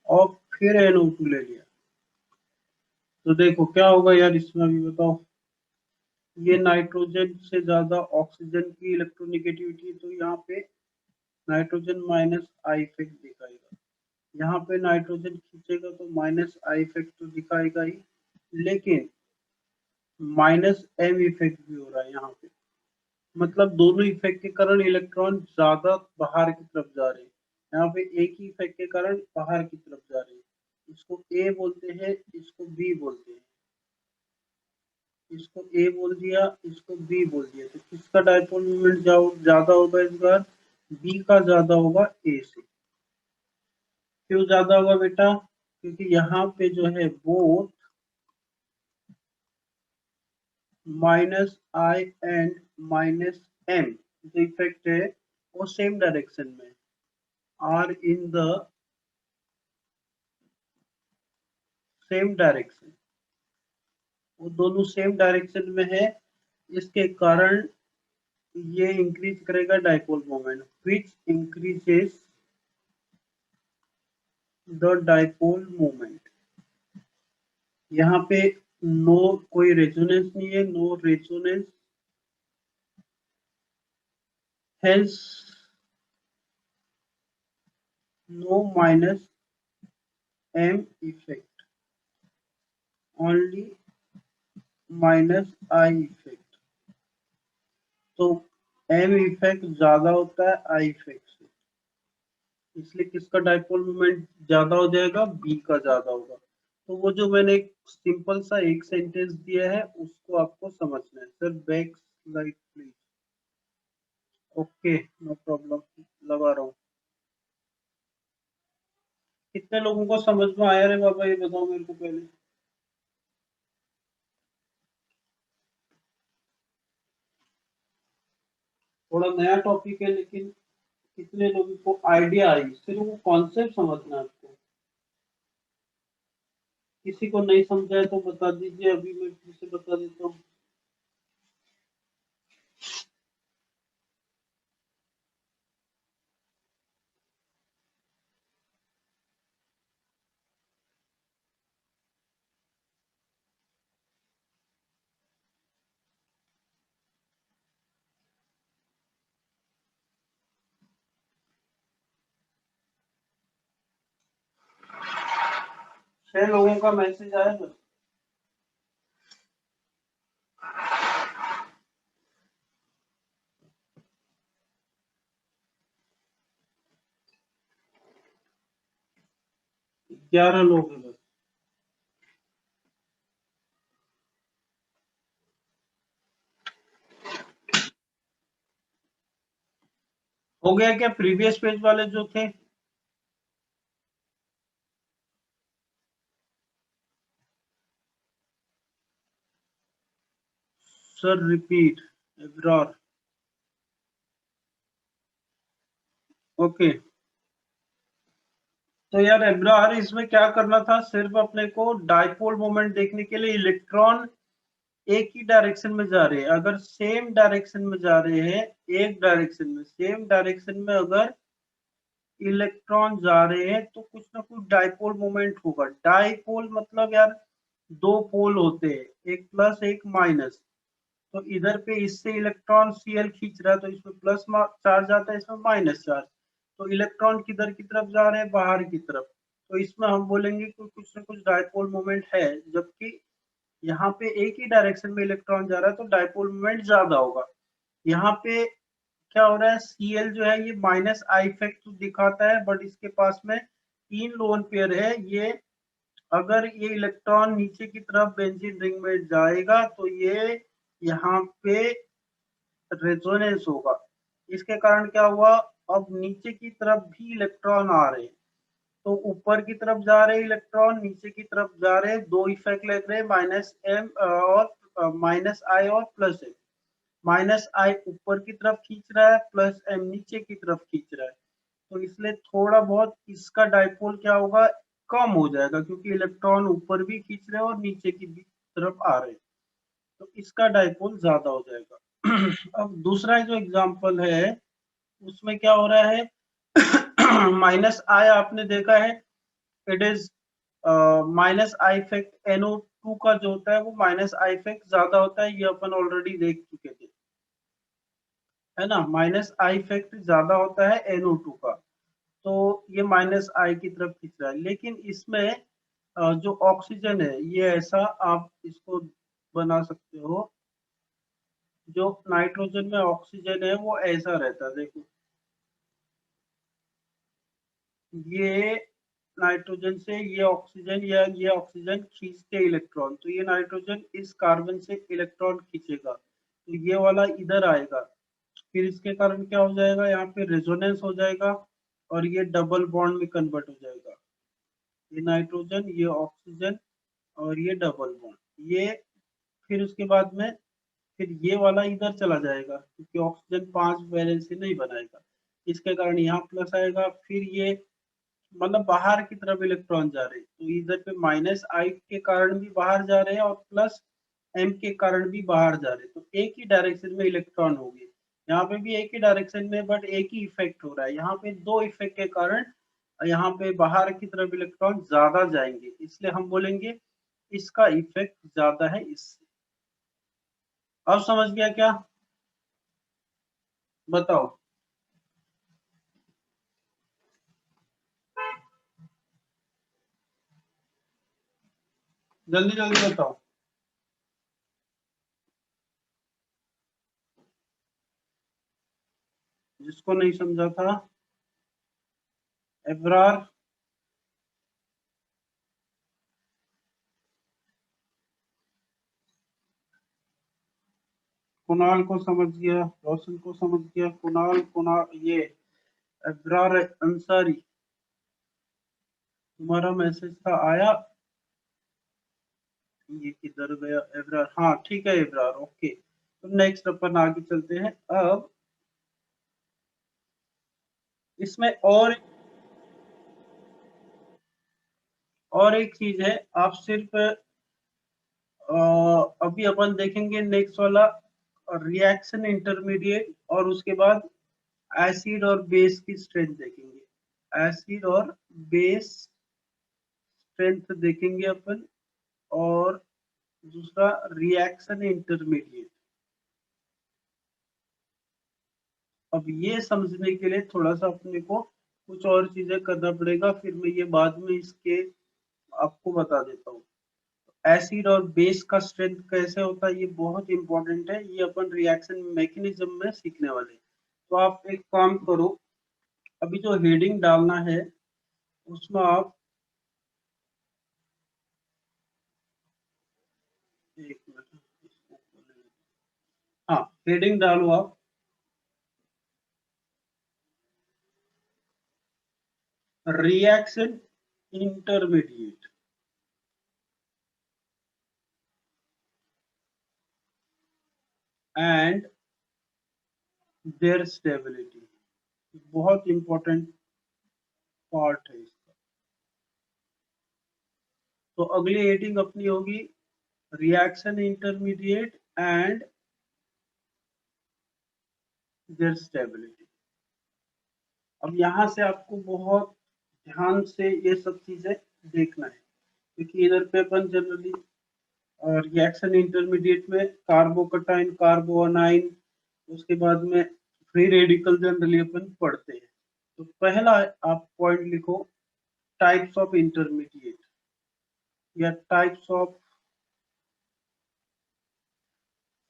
और फिर NO2 ले लिया, तो देखो क्या होगा यार इसमें, अभी बताओ। ये नाइट्रोजन से ज्यादा ऑक्सीजन की इलेक्ट्रोनेगेटिविटी, तो यहाँ पे नाइट्रोजन माइनस आई इफेक्ट दिखाएगा, यहाँ पे नाइट्रोजन खींचेगा तो माइनस आई इफेक्ट तो दिखाएगा ही, लेकिन माइनस एम इफेक्ट भी हो रहा है यहाँ पे। मतलब दोनों इफेक्ट के कारण इलेक्ट्रॉन ज्यादा बाहर की तरफ जा रहे हैं, यहाँ पे एक ही इफेक्ट के कारण बाहर की तरफ जा रहे हैं। इसको ए बोलते हैं, इसको बी बोलते हैं। इसको ए बोल दिया, इसको बी बोल दिया, तो किसका डायपोल मोमेंट ज्यादा होगा इस बार? बी का ज्यादा होगा ए से। क्यों ज्यादा होगा बेटा? क्योंकि यहाँ पे जो है both minus I and minus M जो इफेक्ट है वो सेम डायरेक्शन में, are in the same direction, वो दोनों सेम डायरेक्शन में है। इसके कारण ये इंक्रीज करेगा dipole moment, which increases the dipole moment. यहाँ पे नो कोई रेजोनेंस नहीं है, no resonance, hence no minus M effect, only minus I effect. तो एम इफेक्ट ज्यादा होता है आई इफेक्ट से, इसलिए किसका डाइपोल मोमेंट ज्यादा हो जाएगा? बी का ज्यादा होगा। तो वो जो मैंने एक सिंपल सा एक सेंटेंस दिया है उसको आपको समझना है। Sir back slide please. Okay, no problem, लगा रहा हूँ। कितने लोगों को समझ में आया रे बाबा, ये बताओ मेरे को पहले। थोड़ा नया टॉपिक है, लेकिन कितने लोगों को आइडिया आई, सिर्फ वो कॉन्सेप्ट समझना है आपको। किसी को नहीं समझा है तो बता दीजिए, अभी मैं फिर से बता देता हूँ। 6 लोगों का मैसेज आया बस। ग्यारह लोग हैं बस। हो गया क्या प्रीवियस पेज वाले जो थे? Sir repeat एब्रॉर। ओके, तो यार एब्रॉर इसमें क्या करना था, सिर्फ अपने को डाइपोल मोमेंट देखने के लिए इलेक्ट्रॉन एक ही डायरेक्शन में जा रहे हैं, अगर सेम डायरेक्शन में जा रहे हैं, एक डायरेक्शन में सेम डायरेक्शन में अगर इलेक्ट्रॉन जा रहे हैं तो कुछ ना कुछ डाइपोल मोमेंट होगा। डाइपोल मतलब यार दो पोल होते हैं, एक प्लस एक माइनस। तो इधर पे इससे इलेक्ट्रॉन Cl खींच रहा है तो इसमें प्लस चार्ज आता है, इसमें माइनस चार्ज। तो इलेक्ट्रॉन किधर की तरफ जा रहे हैं? बाहर की तरफ। तो इसमें हम बोलेंगे कि कुछ ना कुछ डाइपोल मोमेंट है, जबकि यहाँ पे एक ही डायरेक्शन में इलेक्ट्रॉन जा रहा है तो डाइपोल मोमेंट ज्यादा होगा। यहाँ पे क्या हो रहा है, Cl जो है ये माइनस आई इफेक्ट तो दिखाता है, बट इसके पास में 3 लोन पेयर है। ये अगर ये इलेक्ट्रॉन नीचे की तरफ बेंजीन रिंग में जाएगा तो ये यहाँ पे रेजोनेंस होगा। इसके कारण क्या हुआ, अब नीचे की तरफ भी इलेक्ट्रॉन आ रहे हैं, तो ऊपर की तरफ जा रहे इलेक्ट्रॉन, नीचे की तरफ जा रहे, दो इफेक्ट लग रहे, माइनस एम और माइनस आई और प्लस एम। माइनस आई ऊपर की तरफ खींच रहा है, प्लस एम नीचे की तरफ खींच रहा है। तो इसलिए थोड़ा बहुत इसका डाइपोल क्या होगा, कम हो जाएगा, क्योंकि इलेक्ट्रॉन ऊपर भी खींच रहे हैं और नीचे की भी तरफ आ रहे हैं, तो इसका डाइपोल ज्यादा हो जाएगा। अब दूसरा जो एग्जांपल है उसमें क्या हो रहा है, माइनस आई आपने देखा है it is minus I effect NO2 का जो होता है वो माइनस आई इफेक्ट ज्यादा होता है, ये अपन ऑलरेडी देख चुके थे, है ना। माइनस आई इफेक्ट ज्यादा होता है NO2 का, तो ये माइनस आई की तरफ खींच रहा है। लेकिन इसमें जो ऑक्सीजन है ये ऐसा आप इसको बना सकते हो, जो नाइट्रोजन में ऑक्सीजन है वो ऐसा रहता है, देखो ये नाइट्रोजन से ये ऑक्सीजन या ये ऑक्सीजन खींचते इलेक्ट्रॉन, तो ये नाइट्रोजन इस कार्बन से इलेक्ट्रॉन खींचेगा, तो ये वाला इधर आएगा, फिर इसके कारण क्या हो जाएगा, यहाँ पे रेजोनेंस हो जाएगा और ये डबल बॉन्ड में कन्वर्ट हो जाएगा, ये नाइट्रोजन ये ऑक्सीजन और ये डबल बॉन्ड, ये फिर उसके बाद में फिर ये वाला इधर चला जाएगा क्योंकि ऑक्सीजन 5 वैलेंस से नहीं बनाएगा, इसके कारण यहाँ प्लस आएगा, फिर ये मतलब बाहर की तरफ इलेक्ट्रॉन जा रहे हैं, तो इधर पे माइनस आई के कारण भी बाहर जा रहे हैं और प्लस एम के कारण भी बाहर जा रहे हैं, तो एक ही डायरेक्शन में इलेक्ट्रॉन होंगे, यहाँ पे भी एक ही डायरेक्शन में बट एक ही इफेक्ट हो रहा है, यहाँ पे दो इफेक्ट के कारण यहाँ पे बाहर की तरफ इलेक्ट्रॉन ज्यादा जाएंगे, इसलिए हम बोलेंगे इसका इफेक्ट ज्यादा है इससे। अब समझ गया क्या, बताओ जल्दी जल्दी बताओ, जिसको नहीं समझा था। एब्रार, कुणाल को समझ गया, रोशन को समझ गया, कुणाल कुणाल ये एब्रार अंसारी, तुम्हारा मैसेज था आया, ये किधर गया एब्रार, हाँ ठीक है एब्रार, ओके। तो नेक्स्ट अपन आगे चलते हैं। अब इसमें और एक चीज है, आप सिर्फ अभी अपन देखेंगे नेक्स्ट वाला रिएक्शन इंटरमीडिएट, और उसके बाद एसिड और बेस की स्ट्रेंथ देखेंगे, एसिड और बेस स्ट्रेंथ देखेंगे अपन, और दूसरा रिएक्शन इंटरमीडिएट। अब ये समझने के लिए थोड़ा सा अपने को कुछ और चीजें करना पड़ेगा, फिर मैं ये बाद में इसके आपको बता देता हूँ। एसिड और बेस का स्ट्रेंथ कैसे होता है ये बहुत इंपॉर्टेंट है, ये अपन रिएक्शन मैकेनिज्म में सीखने वाले हैं। तो आप एक काम करो, अभी जो हेडिंग डालना है उसमें आप एक मिनट, हाँ हेडिंग डालो आप, reaction intermediate and there stability, बहुत इंपॉर्टेंट पार्ट है इसका। तो अगली हेडिंग अपनी होगी reaction intermediate and there stability. अब यहाँ से आपको बहुत ध्यान से ये सब चीजें देखना है, क्योंकि इधर पे अपन जनरली रिएक्शन इंटरमीडिएट में कार्बोकटाइन कार्बोनाइन, उसके बाद में फ्री रेडिकल जनरली अपन पढ़ते हैं। तो पहला आप पॉइंट लिखो, टाइप्स ऑफ इंटरमीडिएट या types of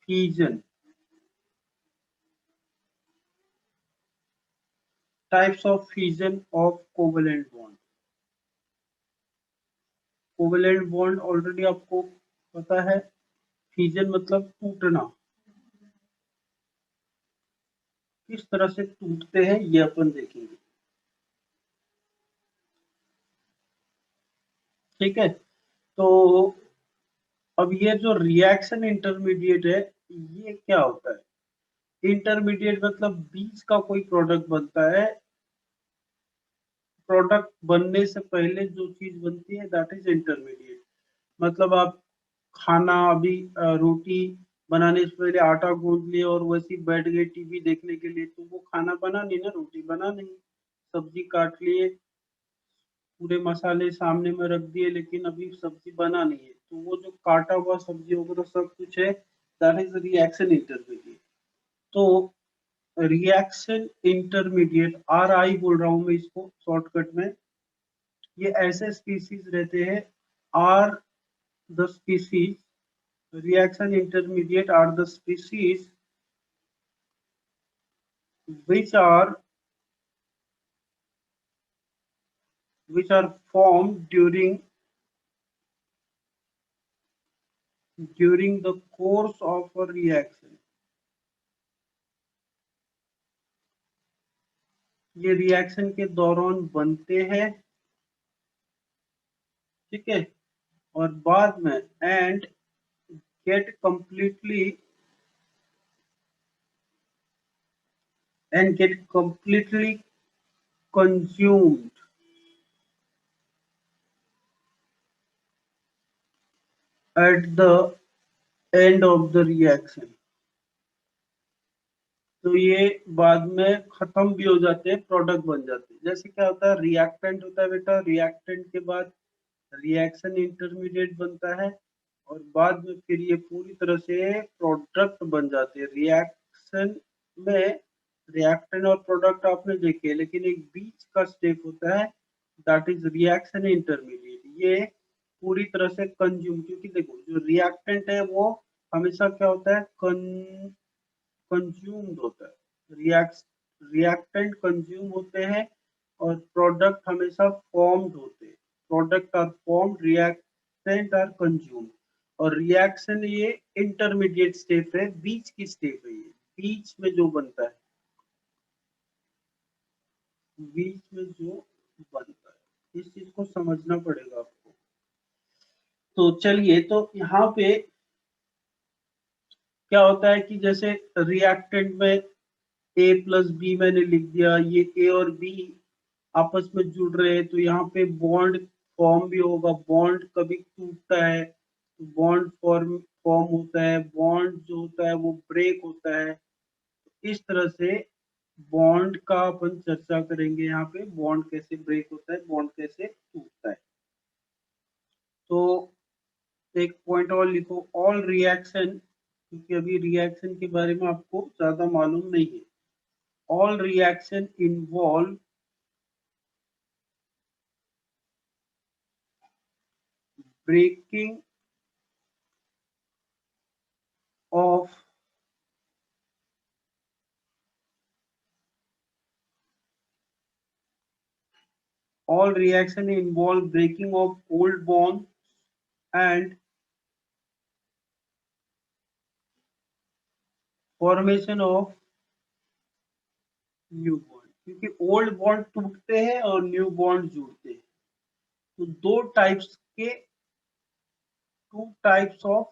fusion, types of fusion of covalent bond. Covalent bond already आपको पता है, फ्यूजन मतलब टूटना, किस तरह से टूटते हैं ये अपन देखेंगे, ठीक है। तो अब ये जो रिएक्शन इंटरमीडिएट है ये क्या होता है, इंटरमीडिएट मतलब बीच का कोई प्रोडक्ट बनता है, प्रोडक्ट बनने से पहले जो चीज बनती है दैट इज इंटरमीडिएट। मतलब आप खाना अभी रोटी बनाने से पहले आटा गूंद लिए और वैसे ही बैठ गए टीवी देखने के लिए, तो वो खाना बना नहीं ना, रोटी बना नहीं, सब्जी काट लिए, पूरे मसाले सामने में रख दिए लेकिन अभी सब्जी बना नहीं है, तो वो जो काटा हुआ सब्जी वगैरह सब कुछ है, दैट इज रिएक्शन इंटरमीडिएट। तो रिएक्शन इंटरमीडिएट, आर आई बोल रहा हूं मैं इसको शॉर्टकट में, ये ऐसे स्पीसीज रहते हैं, are the species, reaction intermediate are the species which are formed during the course of a reaction। ये रिएक्शन के दौरान बनते हैं, ठीक है, और बाद में and get completely consumed at the end of the reaction। तो ये बाद में खत्म भी हो जाते हैं, प्रोडक्ट बन जाते हैं। जैसे क्या होता है, रिएक्टेंट होता है बेटा, रिएक्टेंट के बाद रिएक्शन इंटरमीडिएट बनता है और बाद में फिर ये पूरी तरह से प्रोडक्ट बन जाते हैं। रिएक्शन में रिएक्टेंट और प्रोडक्ट आपने देखे, लेकिन एक बीच का स्टेप होता है, दैट इज रिएक्शन इंटरमीडिएट। ये पूरी तरह से कंज्यूम, क्योंकि देखो जो रिएक्टेंट है वो हमेशा क्या होता है, कंज्यूम्ड होता है। रिएक्टेंट कंज्यूम होते हैं और प्रोडक्ट हमेशा फॉर्म्ड होते हैं। Product are formed, reactant are consumed. और रिएक्शन ये इंटरमीडिएट स्टेप है, बीच की स्टेप है, ये बीच में जो बनता है, बीच में जो बनता है, इस चीज को समझना पड़ेगा आपको। तो चलिए, तो यहाँ पे क्या होता है कि जैसे रिएक्टेंट में ए प्लस बी मैंने लिख दिया, ये ए और बी आपस में जुड़ रहे हैं, तो यहाँ पे बॉन्ड फॉर्म भी होगा। बॉन्ड कभी टूटता है तो बॉन्ड फॉर्म होता है, बॉन्ड जो होता है वो ब्रेक होता है। इस तरह से बॉन्ड का अपन चर्चा करेंगे यहाँ पे, बॉन्ड कैसे ब्रेक होता है, बॉन्ड कैसे टूटता है। तो एक पॉइंट और लिखो, ऑल रिएक्शन, क्योंकि अभी रिएक्शन के बारे में आपको ज्यादा मालूम नहीं है। All reaction involve breaking of all reaction involve breaking of old bonds and formation of new bond, क्योंकि ओल्ड बॉन्ड टूटते हैं और न्यू बॉन्ड जुड़ते हैं। तो टू टाइप्स ऑफ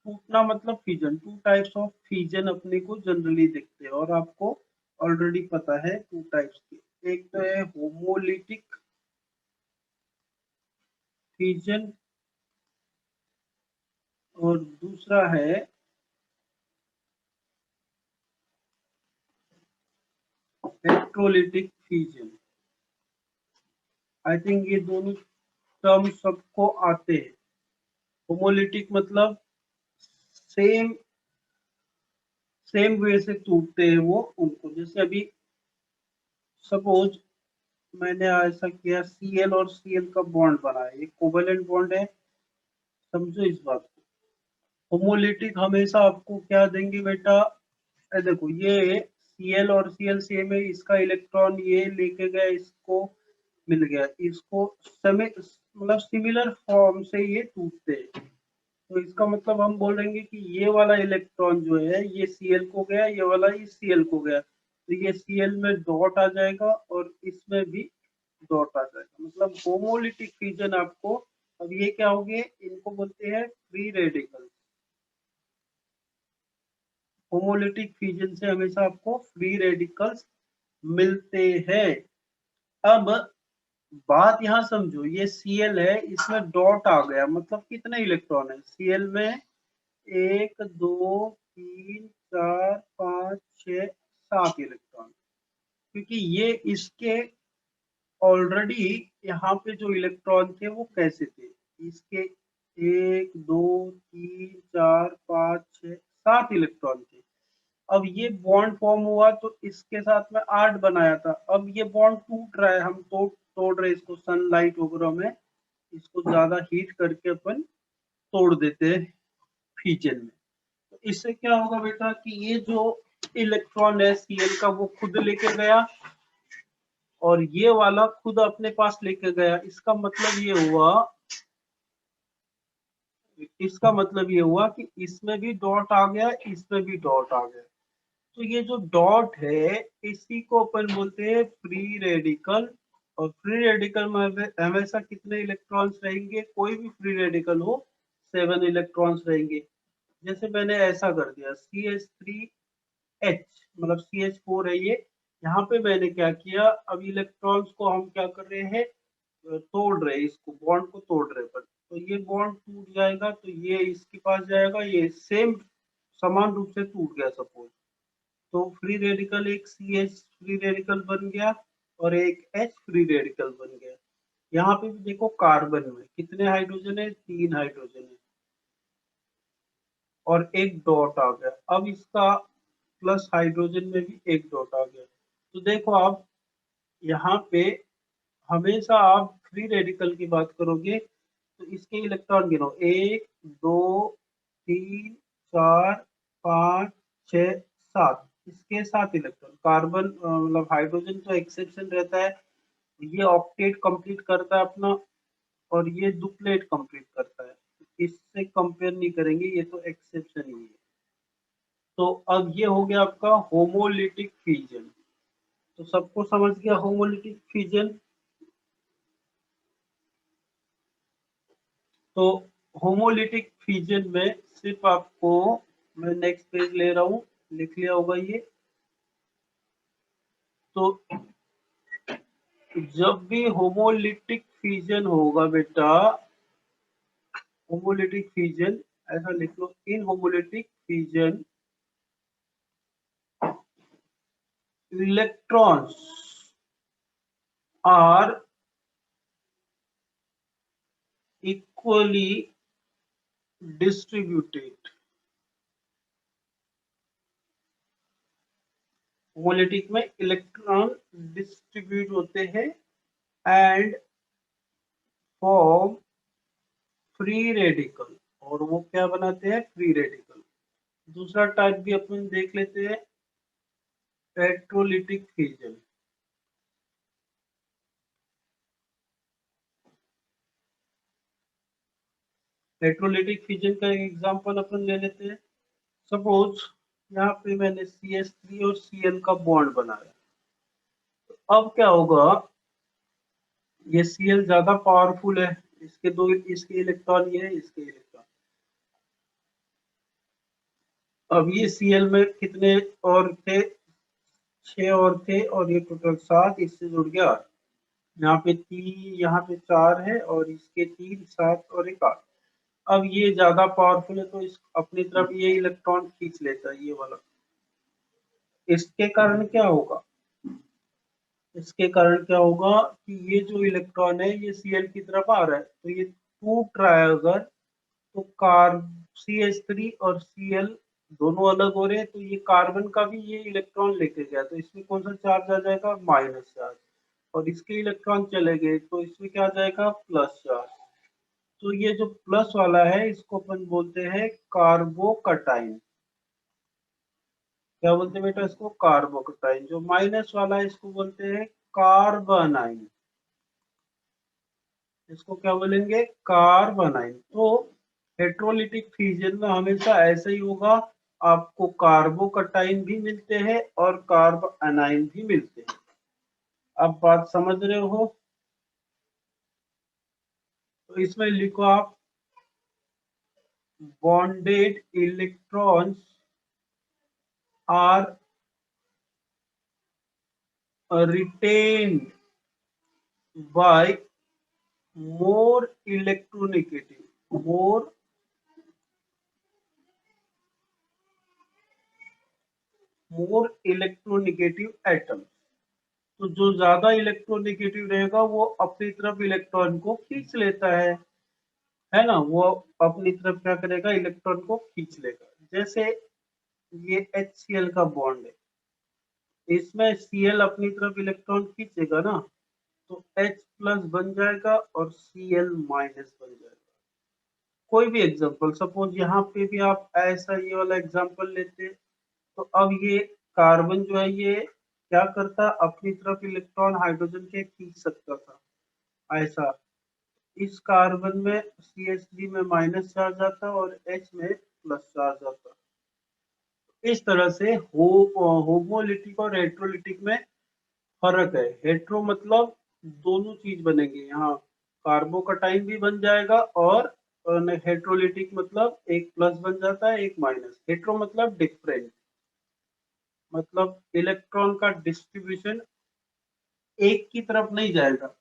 टूटना मतलब fission, two types of fission अपने को जनरली दिखते हैं, और आपको ऑलरेडी पता है टू टाइप्स के। एक तो है होमोलिटिक फिजन और दूसरा है इलेक्ट्रोलिटिक फ्यूजन। आई थिंक ये दोनों टर्म सबको आते हैं। होमोलिटिक मतलब सेम सेम वे से टूटते हैं वो उनको, जैसे अभी सपोज मैंने ऐसा किया, Cl और Cl का बॉन्ड बना है, ये कोवेलेंट बॉन्ड है, समझो इस बात को। होमोलिटिक हमेशा आपको क्या देंगे बेटा, देखो ये Cl और Cl सेम है, इसका इलेक्ट्रॉन ये लेके गया, इसको मिल गया, इसको मतलब सिमिलर फॉर्म से ये टूटते हैं। तो इसका मतलब हम बोलेंगे कि ये वाला इलेक्ट्रॉन जो है ये Cl को गया, ये वाला ही Cl को गया, तो ये Cl में डॉट आ जाएगा और इसमें भी डॉट आ जाएगा, मतलब होमोलिटिक फ्यूजन आपको। अब ये क्या हो गए, इनको बोलते हैं फ्री रेडिकल। होमोलिटिक फ्यूजन से हमेशा आपको फ्री रेडिकल्स मिलते हैं। अब बात यहाँ समझो, ये Cl है, इसमें डॉट आ गया, मतलब कितने इलेक्ट्रॉन है Cl में, 1 2 3 4 5 6 7 इलेक्ट्रॉन, क्योंकि ये इसके ऑलरेडी यहाँ पे जो इलेक्ट्रॉन थे वो कैसे थे, इसके 1 2 3 4 5 6 7 इलेक्ट्रॉन थे। अब ये बॉन्ड फॉर्म हुआ तो इसके साथ में 8 बनाया था। अब ये बॉन्ड टूट रहा है, हम तोड़ रहे हैं इसको सनलाइट वगैरह में, इसको ज्यादा हीट करके अपन तोड़ देते हैं फ्यूजन में। तो इससे क्या होगा बेटा कि ये जो इलेक्ट्रॉन है Cl का वो खुद लेके गया और ये वाला खुद अपने पास लेके गया। इसका मतलब ये हुआ कि इसमें भी डॉट आ गया, इसमें भी डॉट आ गया। तो ये जो डॉट है इसी को अपन बोलते हैं फ्री रेडिकल। और फ्री रेडिकल में हमेशा कितने इलेक्ट्रॉन्स रहेंगे, कोई भी फ्री रेडिकल हो 7 इलेक्ट्रॉन्स रहेंगे। जैसे मैंने ऐसा कर दिया CH3H, मतलब CH4 है ये। यहाँ पे मैंने क्या किया, अब इलेक्ट्रॉन्स को हम क्या कर रहे हैं, तोड़ रहे हैं, इसको बॉन्ड को तोड़ रहे हैं। तो ये बॉन्ड टूट जाएगा तो ये इसके पास जाएगा, ये सेम समान रूप से टूट गया सपोज। तो फ्री रेडिकल एक CH फ्री रेडिकल बन गया और एक H फ्री रेडिकल बन गया। यहाँ पे भी देखो कार्बन में कितने हाइड्रोजन है, 3 हाइड्रोजन है और एक डॉट आ गया। अब इसका प्लस हाइड्रोजन में भी एक डॉट आ गया। तो देखो आप यहाँ पे हमेशा आप फ्री रेडिकल की बात करोगे तो इसके इलेक्ट्रॉन गिनो 1 2 3 4 5 6 7, इसके 7 इलेक्ट्रॉन। कार्बन मतलब हाइड्रोजन तो एक्सेप्शन रहता है, ये ऑक्टेट कंप्लीट करता है अपना और ये डुप्लेट कंप्लीट करता है, इससे कंपेयर नहीं करेंगे, ये तो एक्सेप्शन ही है। तो अब ये हो गया आपका होमोलिटिक फ्यूजन। तो सबको समझ गया होमोलिटिक फ्यूजन। तो होमोलिटिक फ्यूजन में सिर्फ आपको, मैं नेक्स्ट पेज ले रहा हूं, लिख लिया होगा ये। तो जब भी होमोलिटिक फ्यूजन होगा बेटा, होमोलिटिक फ्यूजन ऐसा लिख लो, in homolytic fusion electrons are equally distributed. Homolytic में इलेक्ट्रॉन डिस्ट्रीब्यूट होते हैं एंड फॉर्म फ्री रेडिकल, और वो क्या बनाते हैं, फ्री रेडिकल। दूसरा टाइप भी अपन देख लेते हैं, इलेक्ट्रोलिटिक फ्यूजन। इलेक्ट्रोलिटिक फ्यूजन का एक एग्जांपल अपन ले लेते हैं। सपोज यहाँ पे मैंने CH3 और Cl का बॉन्ड बनाया। तो अब क्या होगा, ये Cl ज्यादा पावरफुल है, इसके दो, इसके इलेक्ट्रॉन ये है, इसके इलेक्ट्रॉन। अब ये Cl में कितने और थे, 6 और थे और ये टोटल 7, इससे जुड़ गया। यहाँ पे 3, यहाँ पे 4 है और इसके 3 7 और एक 8। अब ये ज्यादा पावरफुल है तो इस अपनी तरफ ये इलेक्ट्रॉन खींच लेता है, ये वाला। इसके कारण क्या होगा, इसके कारण क्या होगा कि ये जो इलेक्ट्रॉन है ये Cl की तरफ आ रहा है, तो ये टूट रहा है अगर, तो CH3 और Cl दोनों अलग हो रहे हैं, तो ये कार्बन का भी ये इलेक्ट्रॉन लेके गया, तो इसमें कौन सा चार्ज आ जाएगा, माइनस चार्ज। और इसके इलेक्ट्रॉन चले गए तो इसमें क्या आ जाएगा, प्लस चार्ज। तो ये जो प्लस वाला है इसको अपन बोलते हैं कार्बोकटाइन। क्या बोलते हैं बेटा इसको, कार्बोकटाइन। जो माइनस वाला है इसको बोलते हैं कार्बनाइन। इसको क्या बोलेंगे, कार्बनाइन। तो हेट्रोलिटिक फ्यूजन में हमेशा ऐसा ही होगा, आपको कार्बोकटाइन भी मिलते हैं और कार्बनाइन भी मिलते हैं। अब बात समझ रहे हो, तो इसमें लिखो आप, bonded electrons are retained by more electronegative, more electronegative atoms. तो जो ज्यादा इलेक्ट्रोनेगेटिव रहेगा वो अपनी तरफ इलेक्ट्रॉन को खींच लेता है ना, वो अपनी तरफ क्या करेगा, इलेक्ट्रॉन को खींच लेगा। जैसे ये HCl का बॉन्ड है, इसमें Cl अपनी तरफ इलेक्ट्रॉन खींचेगा ना, तो H प्लस बन जाएगा और Cl माइनस बन जाएगा। कोई भी एग्जांपल, सपोज यहाँ पे भी आप ऐसा ये वाला एग्जांपल लेते, तो अब ये कार्बन जो है ये क्या करता, अपनी तरफ इलेक्ट्रॉन हाइड्रोजन के खींच सकता था ऐसा। इस कार्बन में CH3 में माइनस चार्ज आता और H में प्लस चार्ज आता। इस तरह से होमोलिटिक और हेट्रोलिटिक में फर्क है। हेट्रो मतलब दोनों चीज बनेंगे, यहाँ कार्बोकटाइन भी बन जाएगा, और हेट्रोलिटिक मतलब एक प्लस बन जाता है एक माइनस। हेट्रो मतलब डिफरेंट, मतलब इलेक्ट्रॉन का डिस्ट्रीब्यूशन एक की तरफ नहीं जाएगा,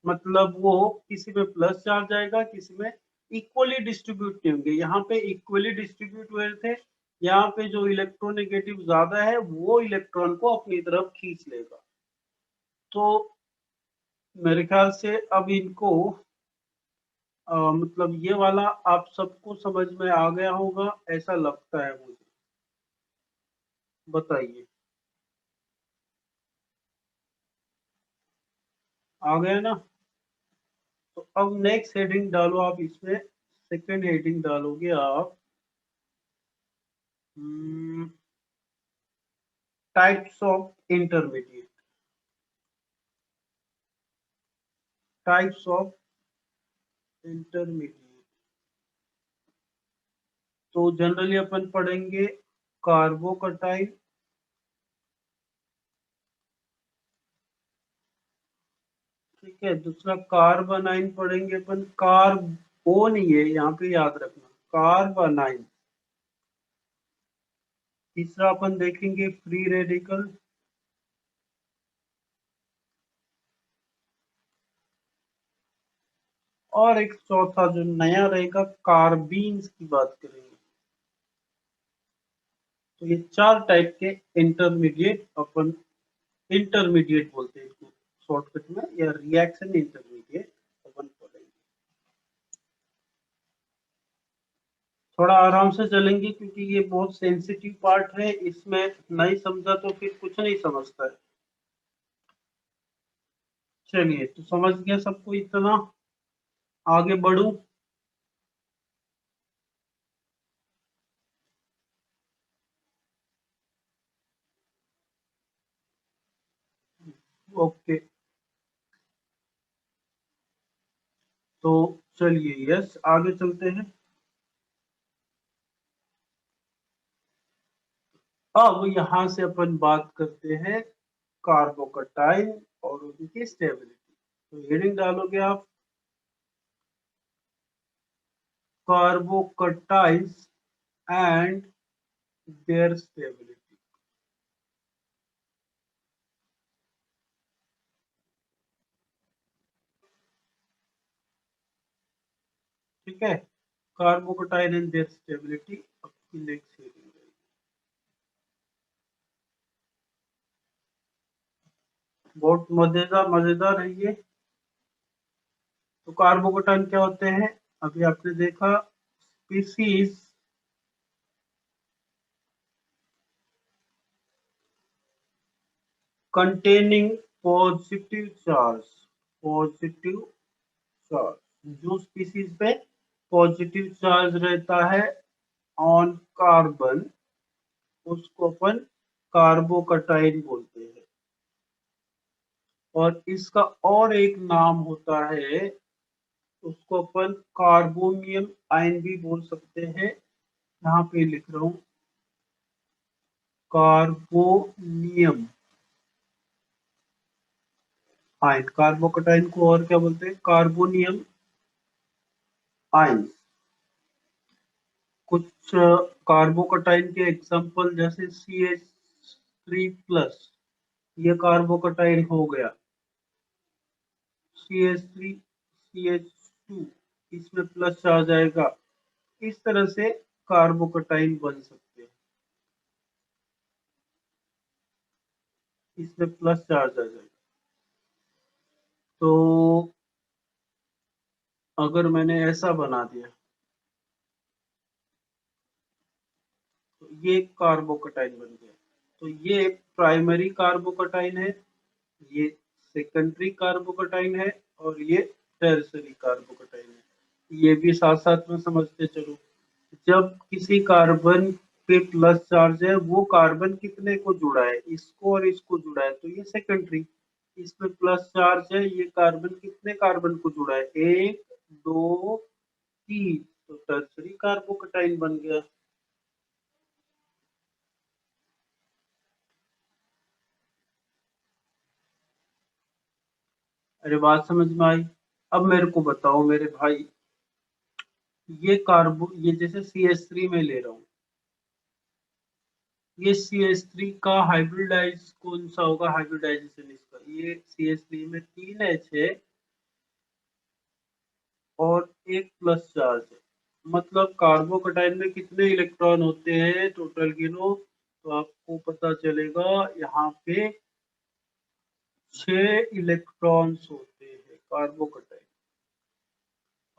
मतलब वो किसी में प्लस चार्ज जाएगा, किसी में इक्वली डिस्ट्रीब्यूट नहीं होंगे। यहाँ पे इक्वली डिस्ट्रीब्यूट हुए थे, यहाँ पे जो इलेक्ट्रोनेगेटिव ज्यादा है वो इलेक्ट्रॉन को अपनी तरफ खींच लेगा। तो मेरे ख्याल से अब इनको मतलब ये वाला आप सबको समझ में आ गया होगा ऐसा लगता है मुझे, बताइए। आ गया ना? तो अब नेक्स्ट हेडिंग डालो आप इसमें, सेकंड हेडिंग डालोगे आप types of intermediate. Types of intermediate, तो जनरली अपन पढ़ेंगे कार्बोकटाइन, ठीक है। दूसरा कार्बोनाइन पढ़ेंगे अपन, कार्बो नहीं है यहाँ पे, याद रखना कार्बोनाइन। तीसरा अपन देखेंगे फ्री रेडिकल, और एक चौथा जो नया रहेगा कार्बीन्स की बात करेंगे। तो ये चार टाइप के इंटरमीडिएट अपन, इंटरमीडिएट बोलते हैं इसको शॉर्टकट में, या रिएक्शन इंटरमीडिएट अपन पढ़ेंगे। थोड़ा आराम से चलेंगे क्योंकि ये बहुत सेंसिटिव पार्ट है, इसमें नहीं समझा तो फिर कुछ नहीं समझता है। चलिए, तो समझ गया सबको इतना, आगे बढ़ू। ओके, तो चलिए यस आगे चलते हैं। अब यहाँ से अपन बात करते हैं कार्बोकटाइन और उनकी स्टेबिलिटी। तो हेडिंग डालोगे आप कार्बोकटाइन्स एंड देयर स्टेबिलिटी, ठीक है। कार्बोकटाइन एंड देयर स्टेबिलिटी आपकी नेक्स्ट हेडिंग रहेगी। बहुत मजेदार मजेदार है ये। तो कार्बोकटाइन क्या होते हैं, अभी आपने देखा, species containing positive charge, positive charge, जो स्पीसीज पे पॉजिटिव चार्ज रहता है ऑन कार्बन, उसको अपन कार्बोकटाइन बोलते हैं। और इसका और एक नाम होता है, उसको अपन कार्बोनियम आयन भी बोल सकते हैं। यहाँ पे लिख रहा हूँ कार्बोनियम आयन। कार्बोकटाइन को और क्या बोलते हैं, कार्बोनियम आयन। कुछ कार्बोकटाइन के एग्जांपल जैसे CH3+, ये कार्बोकटाइन हो गया। CH3 CH2, इसमें प्लस चार्ज आएगा। इस तरह से कार्बोकटाइन बन सकते हैं। इसमें प्लस चार्ज आ जाएगा। तो अगर मैंने ऐसा बना दिया तो ये कार्बोकटाइन बन गया। तो ये प्राइमरी कार्बोकटाइन है, ये सेकेंडरी कार्बोकटाइन है और ये टर्सरी कार्बोकटाइन है। ये भी साथ साथ में समझते चलो। जब किसी कार्बन पे प्लस चार्ज है, वो कार्बन कितने को जुड़ा है, इसको और इसको जुड़ा है, तो ये सेकेंडरी। इसमें प्लस चार्ज है, ये कार्बन कितने कार्बन को जुड़ा है, 1 2 3, तो टर्सरी कार्बोकटाइन बन गया। अरे बात समझ में आई। अब मेरे को बताओ मेरे भाई, ये जैसे CH3 में ले रहा हूँ, ये CH3 का हाइब्रिडाइज कौन सा होगा, हाइब्रिडाइजेशन इसका, ये CH3 में 3 H है और 1 प्लस चार्ज है। मतलब कार्बोकटाइन में कितने इलेक्ट्रॉन होते हैं टोटल गिनो, तो आपको पता चलेगा यहाँ पे 6 इलेक्ट्रॉन्स होते हैं कार्बोकटाइन,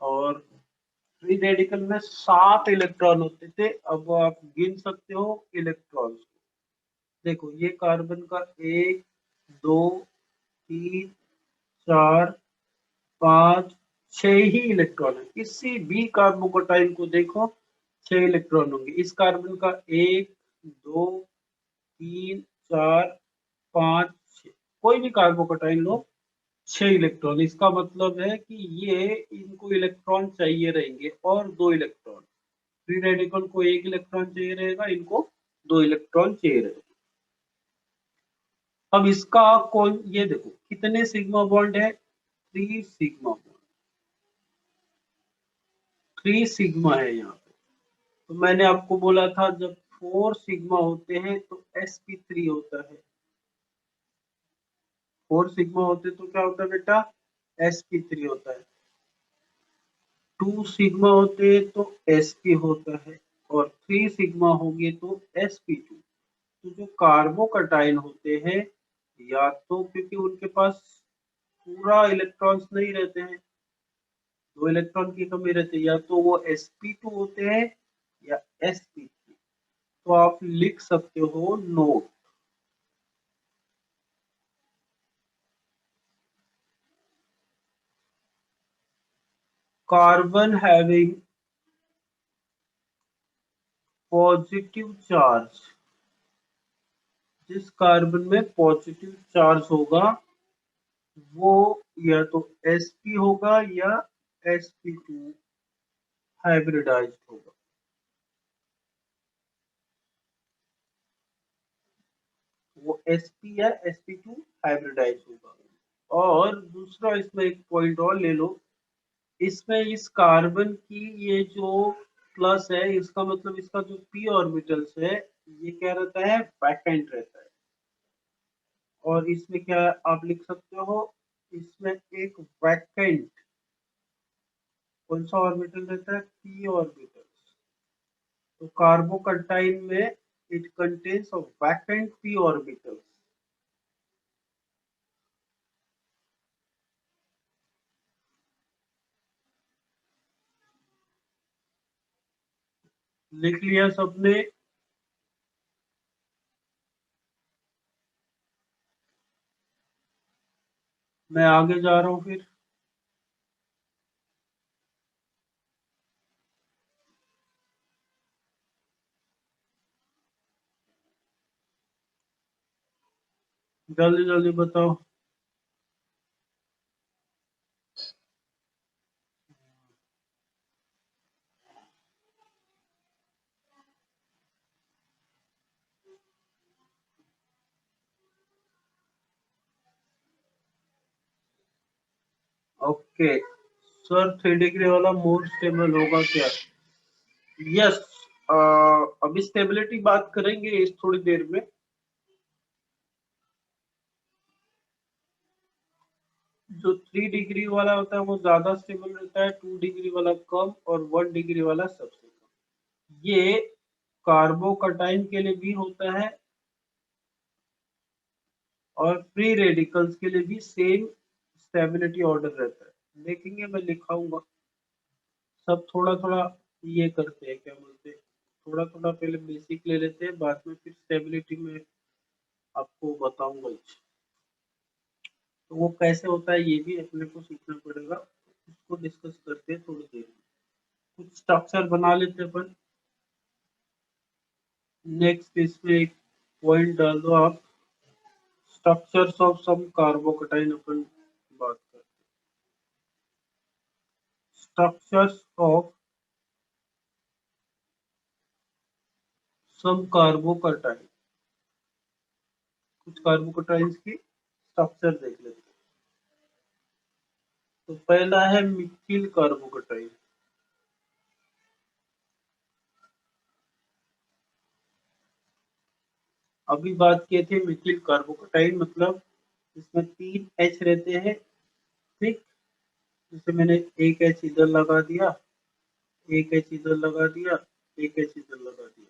और फ्री रेडिकल में 7 इलेक्ट्रॉन होते थे। अब आप गिन सकते हो इलेक्ट्रॉन्स को। देखो ये कार्बन का 1 2 3 4 5 6 ही इलेक्ट्रॉन है। किसी भी कार्बोकटाइन को देखो 6 इलेक्ट्रॉन होंगे। इस कार्बन का 1 2 3 4 5 6, कोई भी कार्बोकटाइन लो 6 इलेक्ट्रॉन। इसका मतलब है कि ये इनको इलेक्ट्रॉन चाहिए रहेंगे और 2 इलेक्ट्रॉन। फ्री रेडिकल को 1 इलेक्ट्रॉन चाहिए रहेगा, इनको 2 इलेक्ट्रॉन चाहिए रहेगा। अब इसका कौन, ये देखो कितने सिग्मा बॉन्ड है, 3 सिग्मा बॉन्ड, 3 सिग्मा है यहाँ पे। तो मैंने आपको बोला था जब 4 सिग्मा होते हैं तो sp3 होता है। 4 सिग्मा होते तो क्या होता है बेटा, sp3 होता है। 2 सिग्मा होते तो sp होता है, और 3 सिग्मा होंगे तो sp2। तो जो कार्बोकटाइन होते हैं, या तो क्योंकि उनके पास पूरा इलेक्ट्रॉन्स नहीं रहते हैं, 2 इलेक्ट्रॉन की कमी रहती है, या तो वो sp2 होते हैं या sp3। तो आप लिख सकते हो note, carbon having positive charge, जिस कार्बन में पॉजिटिव चार्ज होगा वो या तो sp होगा या sp2 हाइब्रिडाइज्ड होगा। वो sp या sp2 हाइब्रिडाइज होगा। और दूसरा इसमें एक पॉइंट और ले लो, इसमें इस कार्बन की ये जो प्लस है, इसका मतलब इसका जो p ऑर्बिटल्स है ये क्या रहता है, वैकेंट रहता है। और इसमें क्या आप लिख सकते हो, इसमें एक वैकेंट कौन सा ऑर्बिटल रहता है, p ऑर्बिटल। तो कार्बोकटाइन में it contains of vacant p orbital. लिख लिया सबने। मैं आगे जा रहा हूँ फिर। जल्दी जल्दी बताओ। ओके सर, 3 डिग्री वाला मोर स्टेबल होगा क्या? यस, अभी स्टेबिलिटी बात करेंगे इस थोड़ी देर में। जो 3 डिग्री वाला होता है वो ज्यादा स्टेबल रहता है, 2 डिग्री वाला कम, और 1 डिग्री वाला सबसे कम। ये कार्बोकटाइन के लिए भी होता है और फ्री रेडिकल्स के लिए भी सेम स्टेबिलिटी ऑर्डर रहता है। देखेंगे, मैं लिखाऊंगा सब थोड़ा थोड़ा। ये करते हैं, क्या बोलते हैं, थोड़ा थोड़ा पहले बेसिक ले लेते हैं, बाद में फिर स्टेबिलिटी में आपको बताऊंगा। तो वो कैसे होता है ये भी अपने को सीखना पड़ेगा, उसको डिस्कस करते हैं थोड़ी देर में। कुछ स्ट्रक्चर बना लेते हैं अपन। नेक्स्ट इसमें एक पॉइंट डाल दो आप, स्ट्रक्चर्स ऑफ सम कार्बोकटाइन अपन बात करते हैं। स्ट्रक्चर्स ऑफ सम कार्बोकटाइन, कुछ कार्बोकटाइन्स की स्ट्रक्चर देख लेते हैं। तो पहला है मिथिल कार्बोकटाइन। अभी बात किए थे मिथिल कार्बोकटाइन, मतलब इसमें 3 एच रहते हैं, ठीक। जैसे मैंने एक एच इधर लगा दिया, एक एच इधर लगा दिया, एक एच इधर लगा दिया।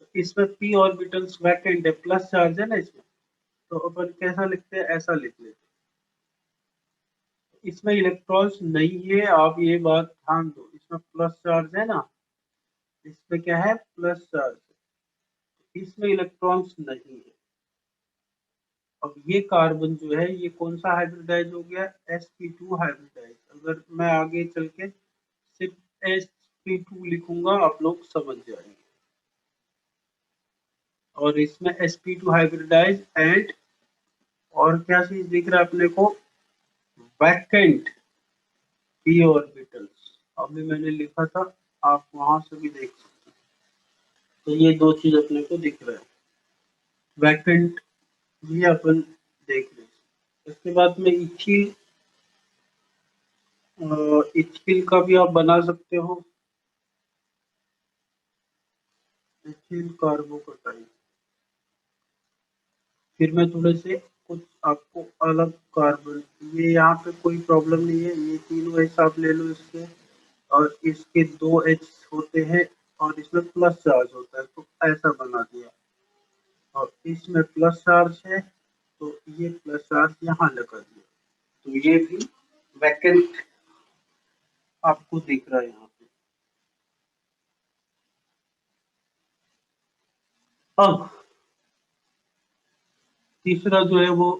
तो इसमें p ऑर्बिटल्स वैकेंट है, प्लस चार्ज है ना इसमें, तो अपन कैसा लिखते हैं, ऐसा लिख लेते हैं। इसमें इलेक्ट्रॉन्स नहीं है, आप ये बात ध्यान दो, इसमें प्लस चार्ज है ना, इसमें क्या है, प्लस चार्ज, इसमें इलेक्ट्रॉन्स नहीं है। अब ये कार्बन जो है ये कौन सा हाइब्रिडाइज हो गया, sp2 हाइब्रिडाइज। अगर मैं आगे चल के सिर्फ sp2 लिखूंगा आप लोग समझ जाएंगे। और इसमें sp2 हाइब्रिडाइज एंड, और क्या चीज दिख रहा है अपने को, वैकेंट p ऑर्बिटल्स। अभी मैंने लिखा था, आप वहां से भी देख सकते हैं। तो ये दो चीज अपने को दिख रहा है, वैकेंट ये अपन देख लें। इसके बाद में इथिल, इथिल का भी आप बना सकते हो, इथिल कार्बोकटाइन। फिर मैं थोड़े से कुछ आपको अलग कार्बन, ये यहाँ पे कोई प्रॉब्लम नहीं है, ये तीनों एच आप ले लो इसके, और इसके 2 एच होते हैं और इसमें प्लस चार्ज होता है, तो ऐसा बना दिया। और इसमें प्लस चार्ज है, तो ये प्लस चार्ज यहाँ लगा दिया, तो ये भी वैकेंट आपको दिख रहा है यहाँ पे। अब तीसरा जो है वो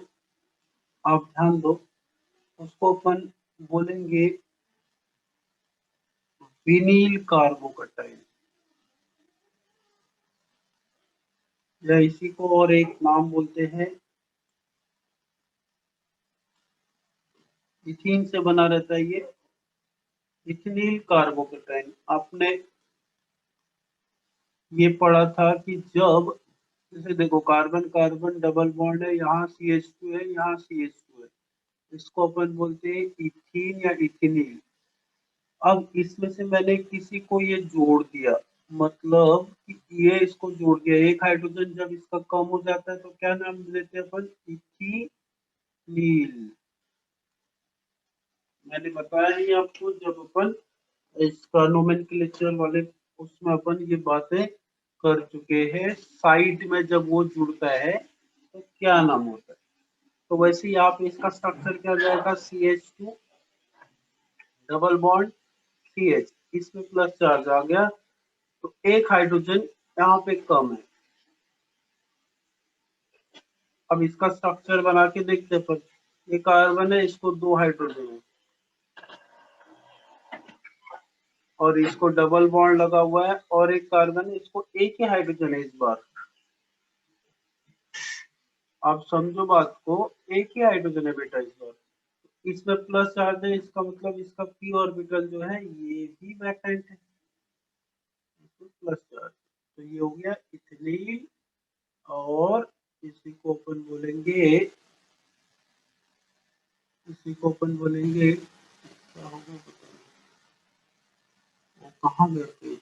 आप ध्यान दो, उसको अपन बोलेंगे विनील कार्बोकटाइन, या इसी को और एक नाम बोलते हैं, इथीन से बना रहता है ये, इथेनिल कार्बोकटाइन। आपने ये पढ़ा था कि जब, जैसे देखो कार्बन कार्बन डबल बॉन्ड है, यहाँ CH2 है, यहाँ CH2 है, इसको अपन बोलते हैं इथीन या इथेनिल। अब इसमें से मैंने किसी को ये जोड़ दिया, मतलब कि ये इसको जोड़ दिया, एक हाइड्रोजन जब इसका कम हो जाता है तो क्या नाम देते हैं अपन, इथीनील। मैंने बताया नहीं आपको, जब अपन इसका नोमेनक्लेचर वाले उसमें अपन ये बातें कर चुके हैं, साइड में जब वो जुड़ता है तो क्या नाम होता है। तो वैसे ही आप इसका स्ट्रक्चर क्या जाएगा, CH2 डबल बॉन्ड CH, इसमें प्लस चार्ज आ गया, तो एक हाइड्रोजन यहाँ पे कम है। अब इसका स्ट्रक्चर बना के देखते हैं, पर ये कार्बन है, इसको 2 हाइड्रोजन है, और इसको डबल बॉन्ड लगा हुआ है, और एक कार्बन है, इसको एक ही हाइड्रोजन है इस बार। आप समझो बात को, एक ही हाइड्रोजन है बेटा इस बार, इसमें प्लस चार्ज है, इसका मतलब इसका p ऑर्बिटल जो है ये भी वैकेंट है, प्लस चार्ज। तो ये हो गया इथिलीन, और इसी को अपन बोलेंगे, इसी को अपन बोलेंगे, क्या होगा पता नहीं, वो कहाँ गया पेज,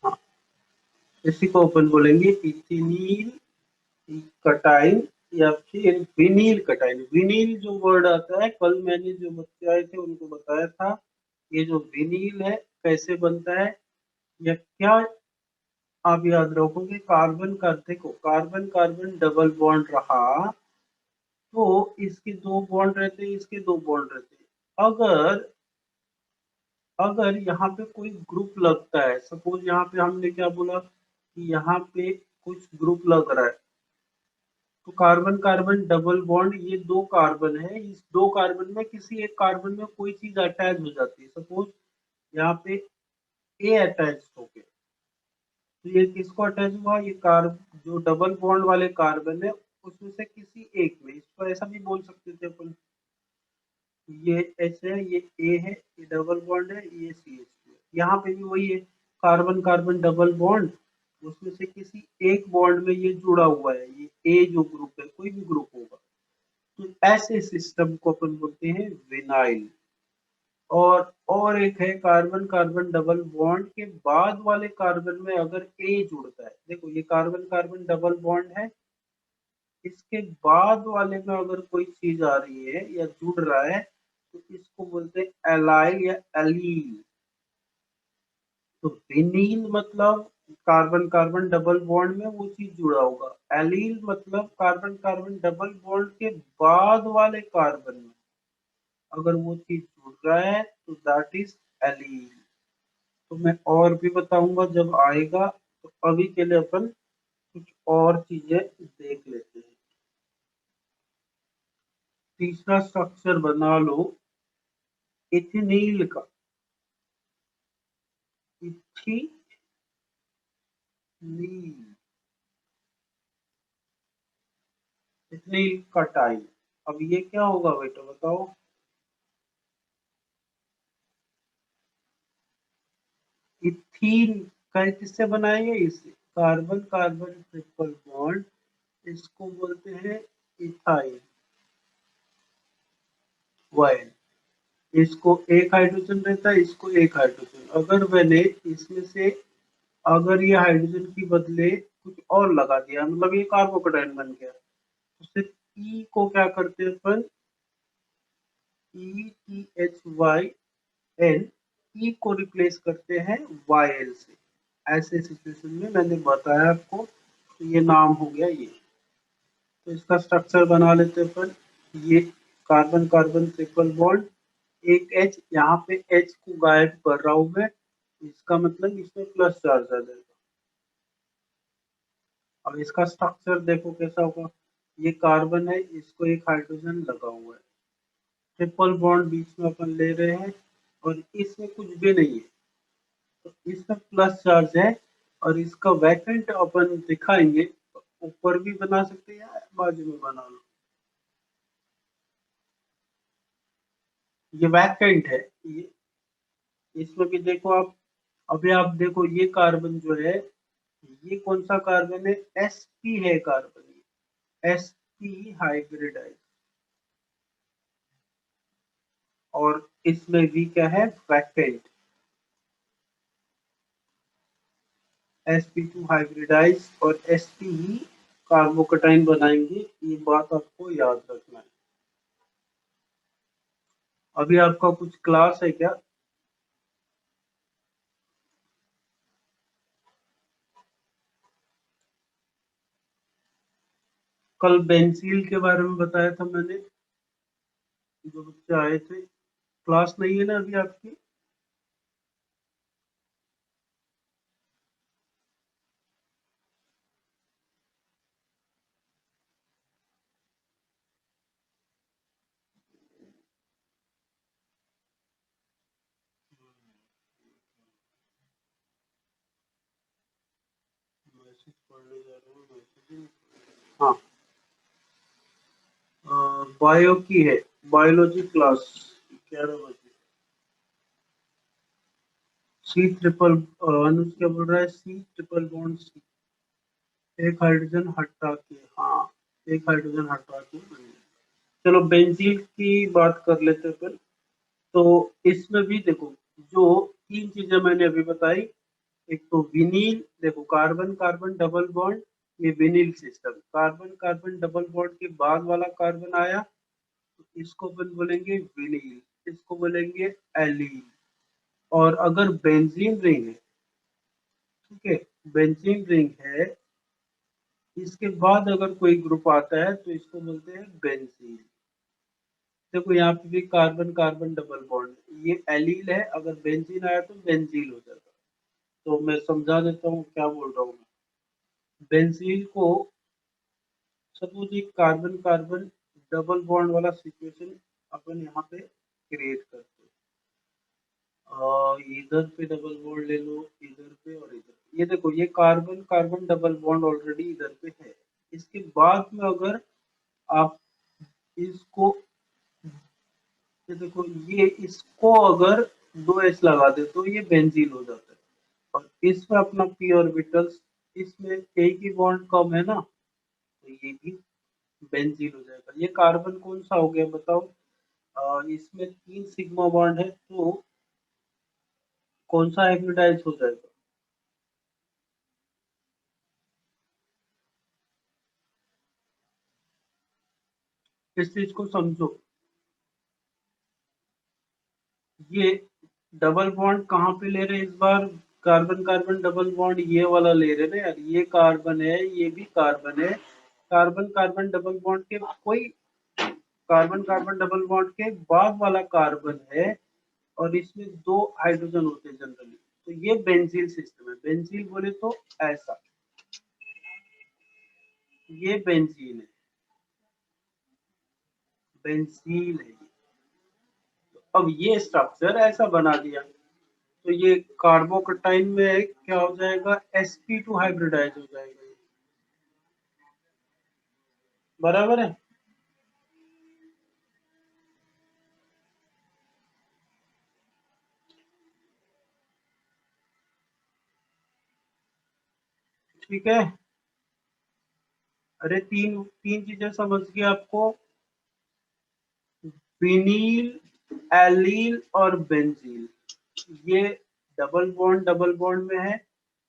हाँ, इसी को अपन बोलेंगे इथिलीन कटाइन, या फिर विनील कटाइन। विनील जो वर्ड आता है, कल मैंने जो बच्चे आए थे उनको बताया था, ये जो विनील है कैसे बनता है या क्या आप याद रखो कि कार्बन का देखो कार्बन कार्बन डबल बॉन्ड रहा तो इसके दो बॉन्ड रहते हैं, इसके दो बॉन्ड रहते हैं। अगर अगर यहाँ पे कोई ग्रुप लगता है, सपोज यहाँ पे हमने क्या बोला कि यहाँ पे कुछ ग्रुप लग रहा है, तो कार्बन कार्बन डबल बॉन्ड, ये दो कार्बन है, इस दो कार्बन में किसी एक कार्बन में कोई चीज अटैच हो जाती है। सपोज यहाँ पे ए अटैच हो गया, तो ये किसको अटैच हुआ, ये कार्ब जो डबल बॉन्ड वाले कार्बन है उसमें से किसी एक में। इसको ऐसा भी बोल सकते थे अपन, ये एच है, ये ए है, ये डबल बॉन्ड है, ये सी एच है। यहाँ पे भी वही है, कार्बन कार्बन डबल बॉन्ड, उसमें से किसी एक बॉन्ड में ये जुड़ा हुआ है, ये ए जो ग्रुप है, कोई भी ग्रुप होगा। तो ऐसे सिस्टम को अपन बोलते हैं विनाइल। और एक है कार्बन कार्बन डबल बॉन्ड के बाद वाले कार्बन में अगर ए जुड़ता है, देखो ये कार्बन कार्बन डबल बॉन्ड है, इसके बाद वाले में अगर कोई चीज आ रही है या जुड़ रहा है तो इसको बोलते हैं एलाइल या एलील। तो विनील मतलब कार्बन कार्बन डबल बॉन्ड में वो चीज जुड़ा होगा, एलील मतलब कार्बन कार्बन डबल बॉन्ड के बाद वाले कार्बन में अगर वो चीज जुड़ रहा है तो दैट इज एलील। तो मैं और भी बताऊंगा जब आएगा, तो अभी के लिए अपन कुछ और चीजें देख लेते हैं। तीसरा स्ट्रक्चर बना लो इथिनील का, इथिनील। इथिनील का टाइप, अब ये क्या होगा बेटा बताओ। इथीन का किससे बनाएंगे, इसे कार्बन कार्बन ट्रिपल बॉन्ड, इसको बोलते हैं इथाइल वाइन। इसको एक हाइड्रोजन रहता है, इसको एक हाइड्रोजन, अगर मैंने इसमें से अगर ये हाइड्रोजन की बदले कुछ और लगा दिया, मतलब ये कार्बोकेटाइन बन गया, तो सिर्फ ई को क्या करते हैं अपन, E T H Y N, E को रिप्लेस करते हैं वाई एल से। ऐसे सिचुएशन में मैंने बताया आपको, तो ये नाम हो गया ये। तो इसका स्ट्रक्चर बना लेते हैं अपन, ये कार्बन कार्बन ट्रिपल बॉन्ड, एक एच, यहाँ पे एच को गायब कर रहा हूं मैं, इसका मतलब इसमें प्लस चार्ज आ जाएगा। अब इसका स्ट्रक्चर देखो कैसा होगा, ये कार्बन है, इसको एक हाइड्रोजन लगा हुआ है, ट्रिपल बॉन्ड बीच में अपन ले रहे हैं, और इसमें कुछ भी नहीं है, तो इसमें प्लस चार्ज है, और इसका वैकेंट अपन दिखाएंगे, तो ऊपर भी बना सकते हैं या बाजू में बना लो, ये वैकेंट है ये। इसमें भी देखो आप, अभी आप देखो ये कार्बन जो है, ये कौन सा कार्बन है, sp है कार्बन, sp हाइब्रिडाइज, और इसमें भी क्या है, वैकेंट, sp2 हाइब्रिडाइज, और sp ही कार्बोकेटाइन बनाएंगे, ये बात आपको याद रखना है। अभी आपका कुछ क्लास है क्या, कल बेंजील के बारे में बताया था मैंने, जो बच्चे आए थे, क्लास नहीं है ना अभी आपकी। मैसेज पढ़ने जा रहा हूँ, मैसेज, हाँ, बायो की है, बायोलॉजी क्लास 11 बजे। सी ट्रिपल, अनुज क्या बोल रहा है, सी ट्रिपल बॉन्ड सी, एक हाइड्रोजन हटा के, हाँ, एक हाइड्रोजन हटा के बनेगा। चलो बेंजीन की बात कर लेते हैं फिर। तो इसमें भी देखो, जो तीन चीजें मैंने अभी बताई, एक तो विनील, देखो कार्बन कार्बन डबल बॉन्ड, ये vinyl system, carbon carbon double bond के बाद वाला कार्बन आया, तो इसको अपन बोलेंगे विनील, इसको बोलेंगे एलील। और अगर बेंजीन रिंग है, ठीक है, बेंजीन रिंग है, इसके बाद अगर कोई ग्रुप आता है तो इसको बोलते हैं बेंजीन। देखो यहाँ पे भी कार्बन कार्बन डबल बॉन्ड, ये एलील है, अगर बेंजीन आया तो बेंजील हो जाएगा। तो मैं समझा देता हूँ क्या बोल रहा हूँ। बेंजील को सपोज एक कार्बन कार्बन डबल बॉन्ड वाला सिचुएशन अपन यहाँ पे क्रिएट करते हैं। इधर पे डबल बॉन्ड ले लो, इधर पे और इधर। ये देखो ये carbon carbon double bond already इधर पे है। इसके बाद में अगर आप इसको, ये देखो ये इसको अगर 2s लगा दे तो ये बेंजीन हो जाता है। और इसमें अपना p ऑर्बिटल्स, इसमें एक ही बॉन्ड कम है ना, तो ये भी बेंजीन हो जाएगा। ये कार्बन कौन सा हो गया बताओ? इसमें 3 सिग्मा बॉन्ड है, तो कौन सा हाइब्रिडाइज हो जाएगा? इस चीज को समझो। ये डबल बॉन्ड कहाँ पे ले रहे हैं इस बार? कार्बन कार्बन डबल बॉन्ड ये वाला ले रहे हैं ना यार, ये कार्बन है, ये भी कार्बन है। कार्बन कार्बन डबल बॉन्ड के कोई, कार्बन कार्बन डबल बॉन्ड के बाद वाला कार्बन है, और इसमें 2 हाइड्रोजन होते हैं जनरली। तो ये बेंजीन सिस्टम है। बेंजीन बोले तो ऐसा, ये बेंजीन है, बेंजीन है ये। तो अब ये स्ट्रक्चर ऐसा बना दिया, तो ये कार्बोकटाइन में क्या हो जाएगा? sp2 हाइब्रिडाइज हो जाएगा ये। बराबर है। ठीक है। अरे तीन तीन चीजें समझ गए आपको? विनील, एलील और बेंजील। ये डबल बॉन्ड में है।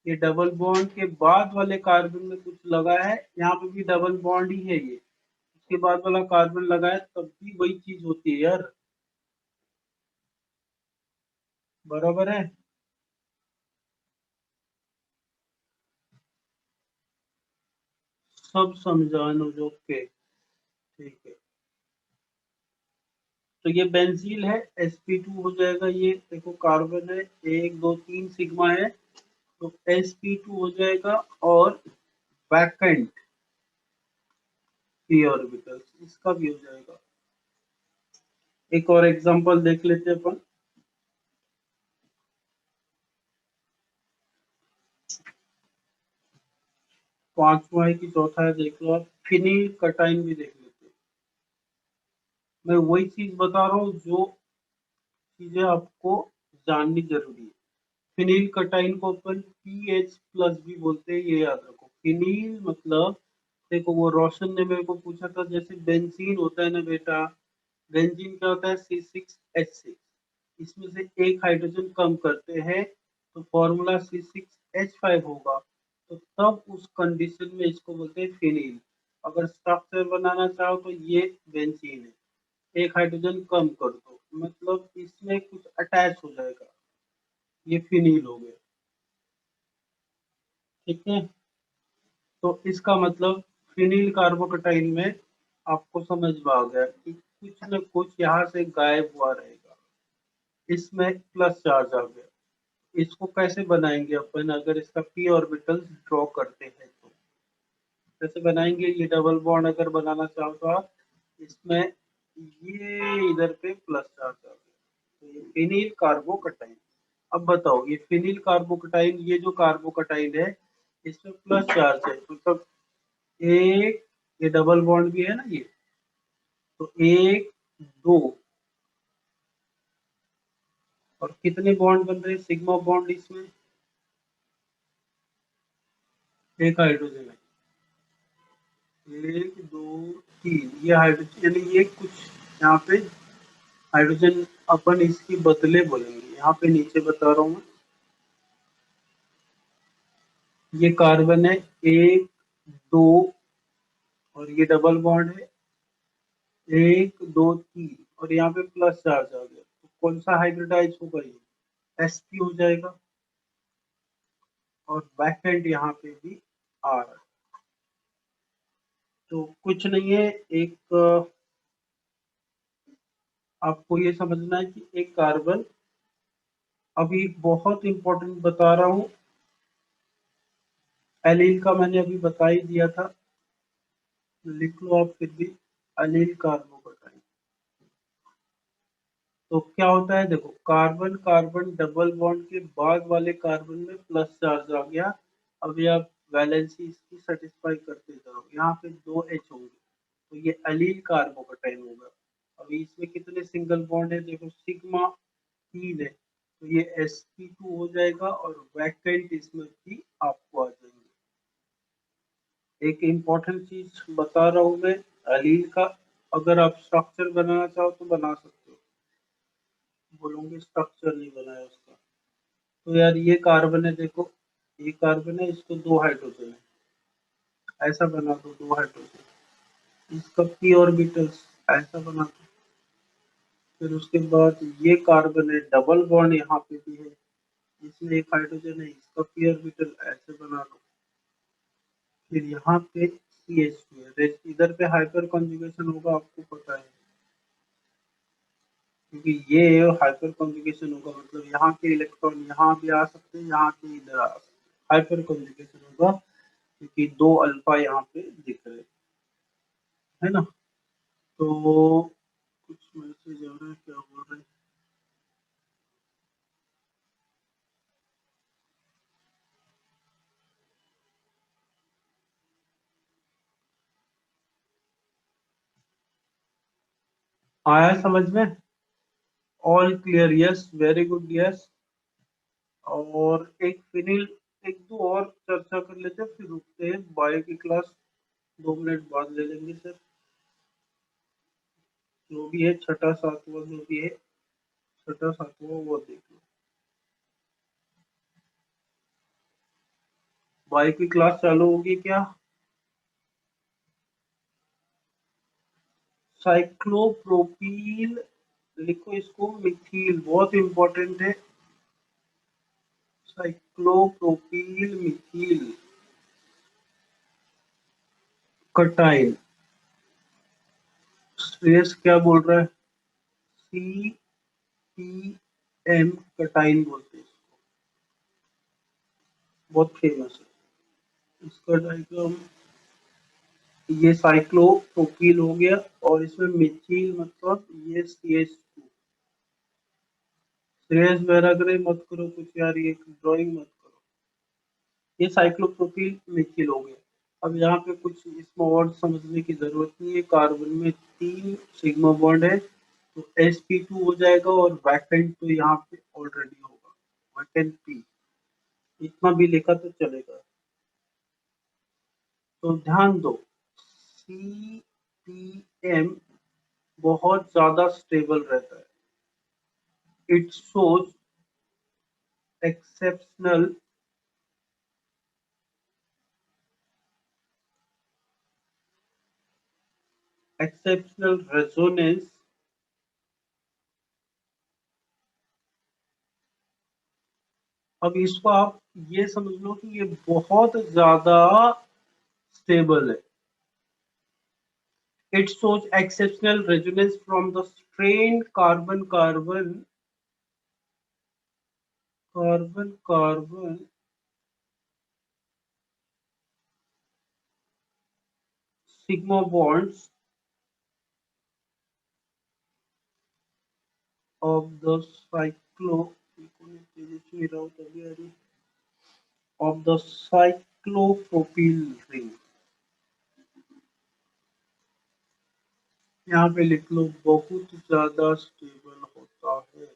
ये डबल बॉन्ड के बाद वाले कार्बन में कुछ लगा है, यहाँ पे भी डबल बॉन्ड ही है ये। इसके बाद वाला कार्बन लगा है तब भी वही चीज होती है यार। बराबर है। सब समझानो जो के, ठीक है। तो ये बेंजील है, sp2 हो जाएगा। ये देखो कार्बन है, 1 2 3 सिग्मा है, तो sp2 हो जाएगा। और वैकेंट p ऑर्बिटल इसका भी हो जाएगा। एक और एग्जांपल देख लेते हैं अपन। पांचवा है कि चौथा है देख लो आप, फिनिल कटाइन भी देख लेते हैं। मैं वही चीज बता रहा हूँ जो चीजें आपको जाननी जरूरी है। फिनिल कटाइन को अपन पीएच प्लस भी बोलते हैं, ये याद रखो। फिनिल मतलब, देखो वो रोशन ने मेरे को पूछा था, जैसे बेंजीन होता है ना बेटा, बेंजीन क्या होता है? C6H6। इसमें से एक हाइड्रोजन कम करते हैं तो फॉर्मूला C6H5 होगा। तो तब उस कंडीशन में इसको बोलते हैं फिनिल। अगर स्ट्रक्चर बनाना चाहो तो ये बेंजीन है, एक हाइड्रोजन कम कर दो, मतलब इसमें कुछ अटैच हो जाएगा, ये फिनिल हो गया। ठीक है। तो इसका मतलब फिनिल कार्बोकटाइन में आपको समझ में आ गया कि कुछ न कुछ यहाँ से गायब हुआ रहेगा। इसमें प्लस चार्ज आ गया। इसको कैसे बनाएंगे अपन? अगर इसका p ऑर्बिटल ड्रॉ करते हैं तो कैसे बनाएंगे? ये डबल बॉन्ड अगर बनाना चाहो तो आप इसमें, ये इधर पे प्लस चार्ज आ गया, तो ये फिनिल कार्बोकटाइन। अब बताओ, ये फिनिल कार्बोकटाइन, ये जो कार्बोकटाइन है इसमें प्लस चार्ज है, मतलब एक, ये डबल बॉन्ड भी है ना ये, तो 1 2, और कितने बॉन्ड बन रहे हैं? सिग्मा बॉन्ड इसमें, एक हाइड्रोजन है, 1 2 3, ये हाइड्रोजन, यानी ये कुछ यहाँ पे हाइड्रोजन अपन इसके बदले बोलेंगे। यहाँ पे नीचे बता रहा हूँ, ये कार्बन है, 1 2, और ये डबल बॉन्ड है, 1 2 3, और यहाँ पे प्लस चार्ज आ गया, तो कौन सा हाइब्रिडाइज होगा? ये sp हो जाएगा। और बैकेंड यहाँ पे भी आ रहा है। तो कुछ नहीं है, एक आपको ये समझना है कि एक कार्बन, अभी बहुत इंपॉर्टेंट बता रहा हूँ, एलील का मैंने अभी बता ही दिया था, लिख लो आप फिर भी, एलील कार्बोकटाइन। तो क्या होता है, देखो कार्बन कार्बन डबल बॉन्ड के बाद वाले कार्बन में प्लस चार्ज आ गया। अभी आप वैलेंसी इसकी सेटिस्फाई करते जाओ, यहाँ पे 2 H होंगे, तो ये एलील कार्बोकटाइन होगा। अभी इसमें कितने सिंगल बॉन्ड है, देखो सिग्मा 3 है, तो ये sp2 हो जाएगा और वैकेंट इसमें भी आपको आ जाएंगे। एक इम्पॉर्टेंट चीज बता रहा हूँ मैं, एलील का अगर आप स्ट्रक्चर बनाना चाहो तो बना सकते हो, बोलोगे स्ट्रक्चर नहीं बनाया उसका, तो यार ये कार्बन है, देखो ये कार्बन है, इसको 2 हाइड्रोजन है, ऐसा बना दो 2 हाइड्रोजन, इसका p ऑर्बिटल्स ऐसा बना दो। फिर उसके बाद ये कार्बन है, डबल बॉन्ड यहाँ पे भी है, इसमें एक हाइड्रोजन है, इसका p ऑर्बिटल ऐसे बना दो। फिर यहाँ पे CH2 है, इधर पे हाइपर कॉन्जुगेशन होगा, आपको पता है, क्योंकि ये हाइपर कॉन्जुगेशन होगा, मतलब यहाँ के इलेक्ट्रॉन यहाँ भी आ सकते हैं, यहाँ के इधर आ सकते हैं, हाइपर कॉन्जुगेशन होगा, क्योंकि 2 अल्फा यहाँ पे दिख रहे हैं, है ना। तो कुछ मैसेज आ रहा है, क्या बोल रहे हैं, आया समझ में, all clear, yes very good, yes. और एक फिनिल, एक दो और चर्चा कर लेते हैं, फिर रुकते हैं, बायो की क्लास 2 मिनट बाद ले लेंगे सर, जो भी है छठा सातवां जो भी है, छठा सातवां वो देख लो। बायो की क्लास चालू होगी क्या, साइक्लोप्रोपील लिखो इसको, मिथील बहुत इंपॉर्टेंट है, साइक्लोप्रोपील मिथील कटाइल, श्रेयस क्या बोल रहा है, CPM कटाइन बोलते हैं इसको, बहुत फेमस है इसका डायग्राम। ये साइक्लोप्रोपील हो गया, और इसमें मिथील मतलब ये CH2। श्रेयस वैराग्रे मत करो कुछ यार, ये ड्राइंग मत करो, ये साइक्लोप्रोपील मिथील हो गया। अब यहाँ पे कुछ इसमें और समझने की जरूरत नहीं है, कार्बन में 3 सिग्मा बॉन्ड है, तो sp2 हो जाएगा, और वैकेंट तो यहाँ पे ऑलरेडी होगा, वैकेंट p, इतना भी लिखा तो चलेगा। तो ध्यान दो, CPM बहुत ज्यादा स्टेबल रहता है, इट शोज एक्सेप्शनल रेजोनेंस, अब इसको आप ये समझ लो कि ये बहुत ज्यादा स्टेबल है, it shows exceptional resonance from the strained carbon sigma bonds of the cyclopropyl ring, यहाँ पे लिख लो बहुत ज्यादा स्टेबल होता है।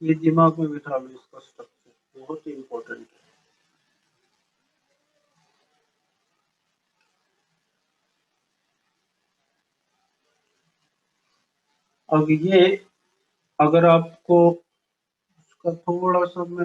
ये दिमाग में बिठा लो, इसका स्ट्रक्चर बहुत ही इंपॉर्टेंट है। अब ये अगर आपको उसका थोड़ा सा मैं